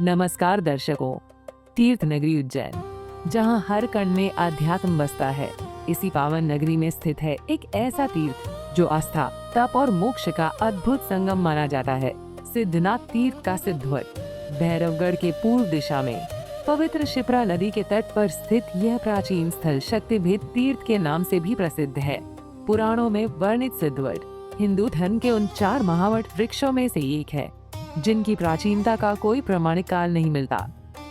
नमस्कार दर्शकों, तीर्थ नगरी उज्जैन, जहां हर कण में अध्यात्म बसता है, इसी पावन नगरी में स्थित है एक ऐसा तीर्थ जो आस्था, तप और मोक्ष का अद्भुत संगम माना जाता है। सिद्धनाथ तीर्थ का सिद्धवट भैरवगढ़ के पूर्व दिशा में पवित्र शिप्रा नदी के तट पर स्थित यह प्राचीन स्थल शक्तिभेद तीर्थ के नाम से भी प्रसिद्ध है। पुराणों में वर्णित सिद्धवट हिंदू धर्म के उन 4 महावट वृक्षों में से एक है जिनकी प्राचीनता का कोई प्रमाणिक काल नहीं मिलता।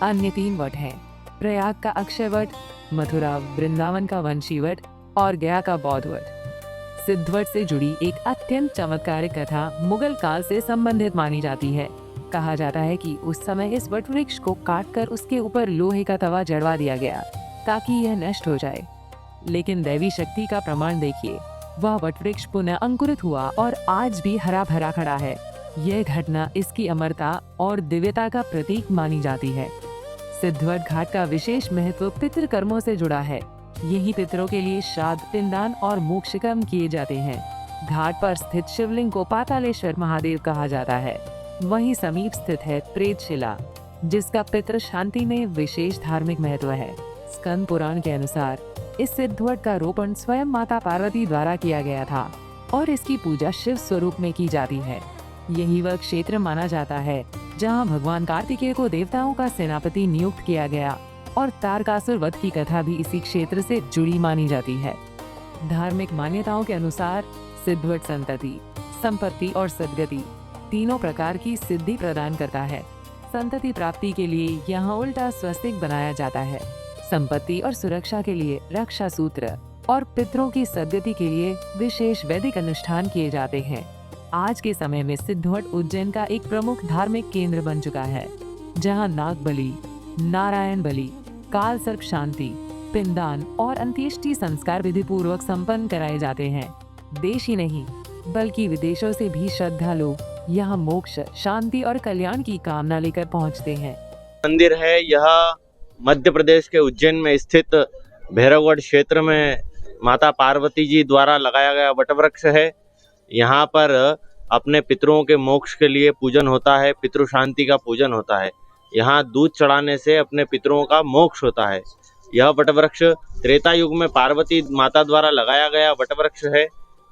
अन्य 3 वट हैं, प्रयाग का अक्षय वट, मथुरा वृंदावन का वंशी वट और गया का बौद्ध वट। सिद्धवट से जुड़ी एक अत्यंत चमत्कारिक कथा मुगल काल से संबंधित मानी जाती है। कहा जाता है कि उस समय इस वट वृक्ष को काटकर उसके ऊपर लोहे का तवा जड़वा दिया गया ताकि यह नष्ट हो जाए, लेकिन दैवी शक्ति का प्रमाण देखिए, वह वट वृक्ष पुनः अंकुरित हुआ और आज भी हरा भरा खड़ा है। यह घटना इसकी अमरता और दिव्यता का प्रतीक मानी जाती है। सिद्धवट घाट का विशेष महत्व पितृ कर्मों से जुड़ा है। यही पितरों के लिए श्राद्ध, पिंडदान और मोक्ष कर्म किए जाते हैं। घाट पर स्थित शिवलिंग को पातालेश्वर महादेव कहा जाता है। वहीं समीप स्थित है प्रेतशिला, जिसका पितृ शांति में विशेष धार्मिक महत्व है। स्कंद पुराण के अनुसार इस सिद्धवट का रोपण स्वयं माता पार्वती द्वारा किया गया था और इसकी पूजा शिव स्वरूप में की जाती है। यही वह क्षेत्र माना जाता है जहां भगवान कार्तिकेय को देवताओं का सेनापति नियुक्त किया गया और तारकासुर वध की कथा भी इसी क्षेत्र से जुड़ी मानी जाती है। धार्मिक मान्यताओं के अनुसार सिद्धवट संतति, संपत्ति और सद्गति तीनों प्रकार की सिद्धि प्रदान करता है। संतति प्राप्ति के लिए यहाँ उल्टा स्वस्तिक बनाया जाता है, संपत्ति और सुरक्षा के लिए रक्षा सूत्र और पितरों की सद्गति के लिए विशेष वैदिक अनुष्ठान किए जाते हैं। आज के समय में सिद्धवट उज्जैन का एक प्रमुख धार्मिक केंद्र बन चुका है, जहां नाग बलि, नारायण बलि, काल सर्प शांति, पिंडदान और अंत्येष्टि संस्कार विधि पूर्वक संपन्न कराए जाते हैं। देश ही नहीं बल्कि विदेशों से भी श्रद्धालु यहां मोक्ष, शांति और कल्याण की कामना लेकर पहुंचते हैं। मंदिर है यह मध्य प्रदेश के उज्जैन में स्थित भैरवगढ़ क्षेत्र में माता पार्वती जी द्वारा लगाया गया वटवृक्ष है। यहाँ पर अपने पितरों के मोक्ष के लिए पूजन होता है, पितृ शांति का पूजन होता है। यहाँ दूध चढ़ाने से अपने पितरों का मोक्ष होता है। यह वटवृक्ष त्रेता युग में पार्वती माता द्वारा लगाया गया वटवृक्ष है।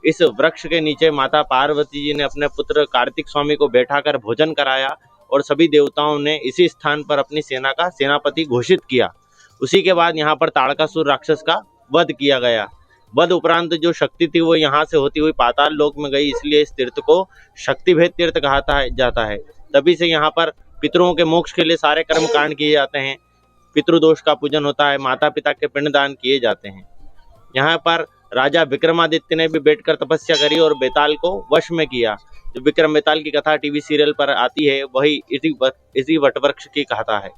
इस वृक्ष के नीचे माता पार्वती जी ने अपने पुत्र कार्तिक स्वामी को बैठाकर भोजन कराया और सभी देवताओं ने इसी स्थान पर अपनी सेना का सेनापति घोषित किया। उसी के बाद यहाँ पर ताड़कासुर राक्षस का वध किया गया। वध उपरांत जो शक्ति थी वो यहाँ से होती हुई पाताल लोक में गई, इसलिए इस तीर्थ को शक्तिभेद तीर्थ कहा जाता है। तभी से यहाँ पर पितरों के मोक्ष के लिए सारे कर्म कांड किए जाते हैं, पितृदोष का पूजन होता है, माता पिता के पिंडदान किए जाते हैं। यहाँ पर राजा विक्रमादित्य ने भी बैठकर तपस्या करी और बेताल को वश में किया। जो विक्रम बेताल की कथा टीवी सीरियल पर आती है वही इसी वटवृक्ष की कथा है।